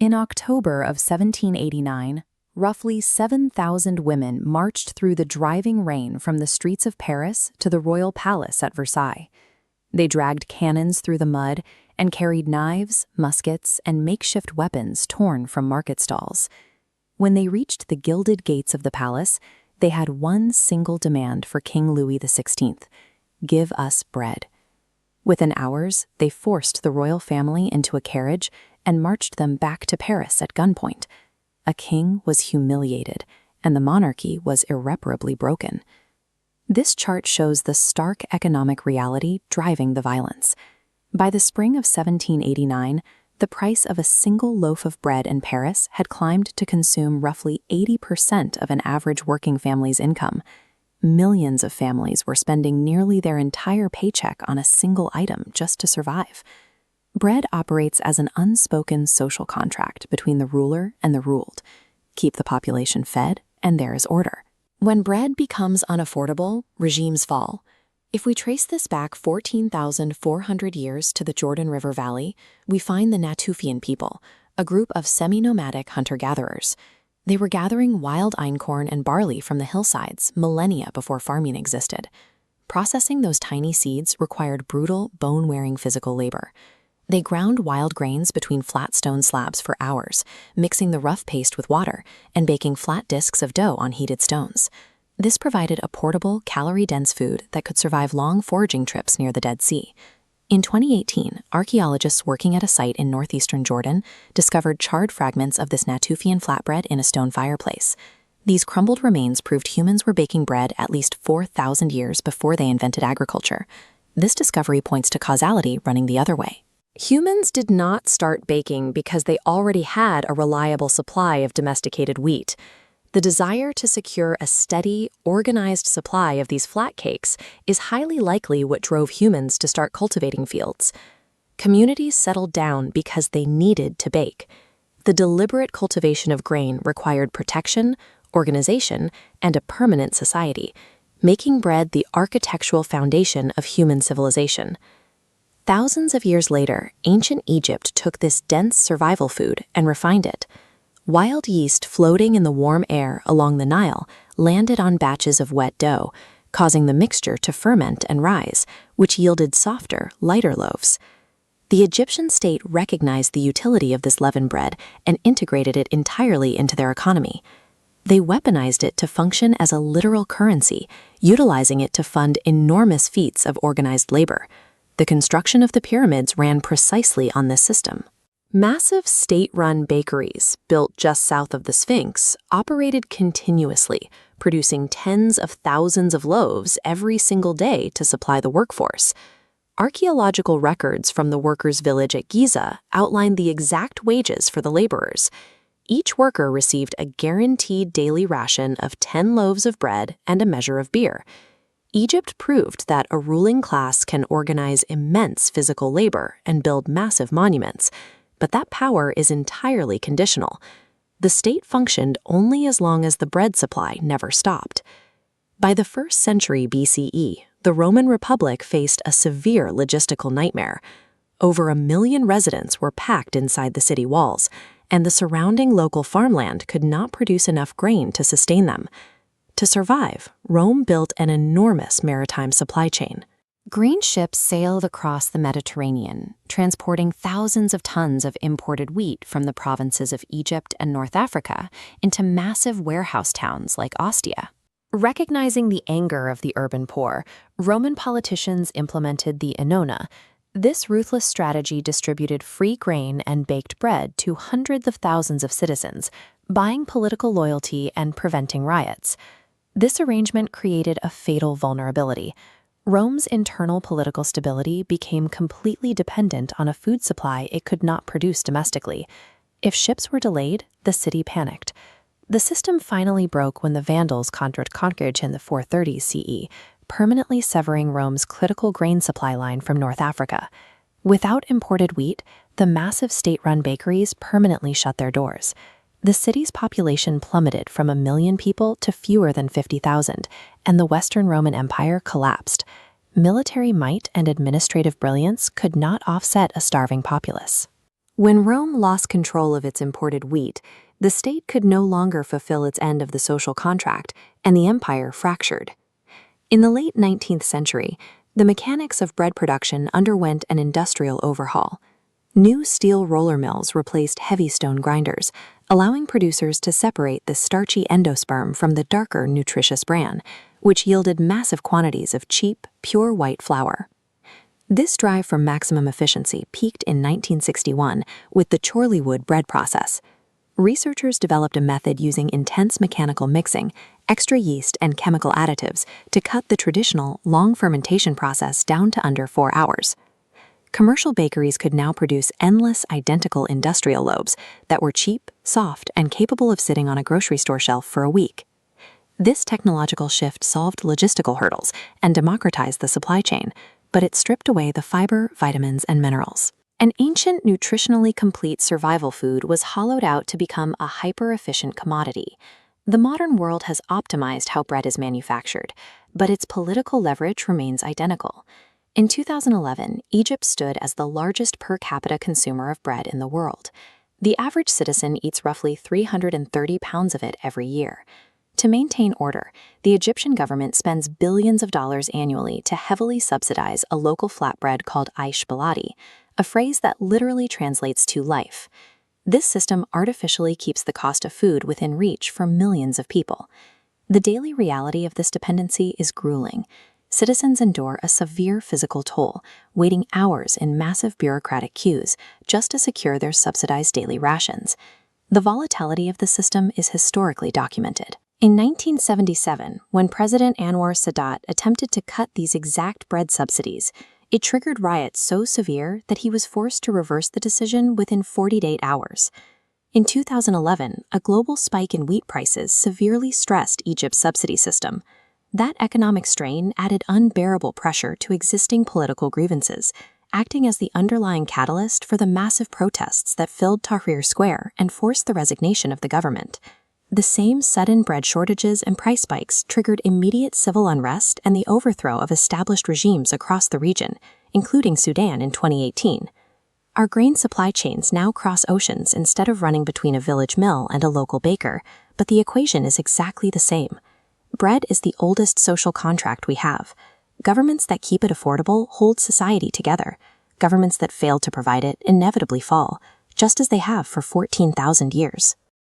In October of 1789, roughly 7,000 women marched through the driving rain from the streets of Paris to the royal palace at Versailles. They dragged cannons through the mud and carried knives, muskets, and makeshift weapons torn from market stalls. When they reached the gilded gates of the palace, they had one single demand for King Louis XVI: give us bread. Within hours, they forced the royal family into a carriage and marched them back to Paris at gunpoint. A king was humiliated, and the monarchy was irreparably broken. This chart shows the stark economic reality driving the violence. By the spring of 1789, the price of a single loaf of bread in Paris had climbed to consume roughly 80% of an average working family's income. Millions of families were spending nearly their entire paycheck on a single item just to survive. Bread operates as an unspoken social contract between the ruler and the ruled. Keep the population fed, and there is order. When bread becomes unaffordable, regimes fall. If we trace this back 14,400 years to the Jordan River Valley, we find the Natufian people, a group of semi-nomadic hunter-gatherers. They were gathering wild einkorn and barley from the hillsides millennia before farming existed. Processing those tiny seeds required brutal, bone-wearing physical labor. They ground wild grains between flat stone slabs for hours, mixing the rough paste with water and baking flat discs of dough on heated stones. This provided a portable, calorie-dense food that could survive long foraging trips near the Dead Sea. In 2018, archaeologists working at a site in northeastern Jordan discovered charred fragments of this Natufian flatbread in a stone fireplace. These crumbled remains proved humans were baking bread at least 4,000 years before they invented agriculture. This discovery points to causality running the other way. Humans did not start baking because they already had a reliable supply of domesticated wheat. The desire to secure a steady, organized supply of these flat cakes is highly likely what drove humans to start cultivating fields. Communities settled down because they needed to bake. The deliberate cultivation of grain required protection, organization, and a permanent society, making bread the architectural foundation of human civilization. Thousands of years later, ancient Egypt took this dense survival food and refined it. Wild yeast floating in the warm air along the Nile landed on batches of wet dough, causing the mixture to ferment and rise, which yielded softer, lighter loaves. The Egyptian state recognized the utility of this leavened bread and integrated it entirely into their economy. They weaponized it to function as a literal currency, utilizing it to fund enormous feats of organized labor. The construction of the pyramids ran precisely on this system. Massive state-run bakeries, built just south of the Sphinx, operated continuously, producing tens of thousands of loaves every single day to supply the workforce. Archaeological records from the workers' village at Giza outline the exact wages for the laborers. Each worker received a guaranteed daily ration of 10 loaves of bread and a measure of beer. Egypt proved that a ruling class can organize immense physical labor and build massive monuments, but that power is entirely conditional. The state functioned only as long as the bread supply never stopped. By the 1st century BCE, the Roman Republic faced a severe logistical nightmare. Over 1 million residents were packed inside the city walls, and the surrounding local farmland could not produce enough grain to sustain them. To survive, Rome built an enormous maritime supply chain. Grain ships sailed across the Mediterranean, transporting thousands of tons of imported wheat from the provinces of Egypt and North Africa into massive warehouse towns like Ostia. Recognizing the anger of the urban poor, Roman politicians implemented the annona. This ruthless strategy distributed free grain and baked bread to hundreds of thousands of citizens, buying political loyalty and preventing riots. This arrangement created a fatal vulnerability. Rome's internal political stability became completely dependent on a food supply it could not produce domestically. If ships were delayed, the city panicked. The system finally broke when the Vandals conquered Carthage in the 430s CE, permanently severing Rome's critical grain supply line from North Africa. Without imported wheat, the massive state-run bakeries permanently shut their doors. The city's population plummeted from 1 million people to fewer than 50,000, and the Western Roman Empire collapsed. Military might and administrative brilliance could not offset a starving populace. When Rome lost control of its imported wheat, the state could no longer fulfill its end of the social contract, and the empire fractured. In the late 19th century, the mechanics of bread production underwent an industrial overhaul. New steel roller mills replaced heavy stone grinders, allowing producers to separate the starchy endosperm from the darker, nutritious bran, which yielded massive quantities of cheap, pure white flour. This drive for maximum efficiency peaked in 1961 with the Chorleywood bread process. Researchers developed a method using intense mechanical mixing, extra yeast, and chemical additives to cut the traditional, long fermentation process down to under 4 hours. Commercial bakeries could now produce endless, identical industrial loaves that were cheap, soft, and capable of sitting on a grocery store shelf for a week. This technological shift solved logistical hurdles and democratized the supply chain, but it stripped away the fiber, vitamins, and minerals. An ancient, nutritionally complete survival food was hollowed out to become a hyper-efficient commodity. The modern world has optimized how bread is manufactured, but its political leverage remains identical. In 2011, Egypt stood as the largest per capita consumer of bread in the world. The average citizen eats roughly 330 pounds of it every year. To maintain order, the Egyptian government spends billions of dollars annually to heavily subsidize a local flatbread called aish baladi, a phrase that literally translates to life. This system artificially keeps the cost of food within reach for millions of people. The daily reality of this dependency is grueling. Citizens endure a severe physical toll, waiting hours in massive bureaucratic queues just to secure their subsidized daily rations. The volatility of the system is historically documented. In 1977, when President Anwar Sadat attempted to cut these exact bread subsidies, it triggered riots so severe that he was forced to reverse the decision within 48 hours. In 2011, a global spike in wheat prices severely stressed Egypt's subsidy system. That economic strain added unbearable pressure to existing political grievances, acting as the underlying catalyst for the massive protests that filled Tahrir Square and forced the resignation of the government. The same sudden bread shortages and price spikes triggered immediate civil unrest and the overthrow of established regimes across the region, including Sudan in 2018. Our grain supply chains now cross oceans instead of running between a village mill and a local baker, but the equation is exactly the same. Bread is the oldest social contract we have. Governments that keep it affordable hold society together. Governments that fail to provide it inevitably fall, just as they have for 14,000 years.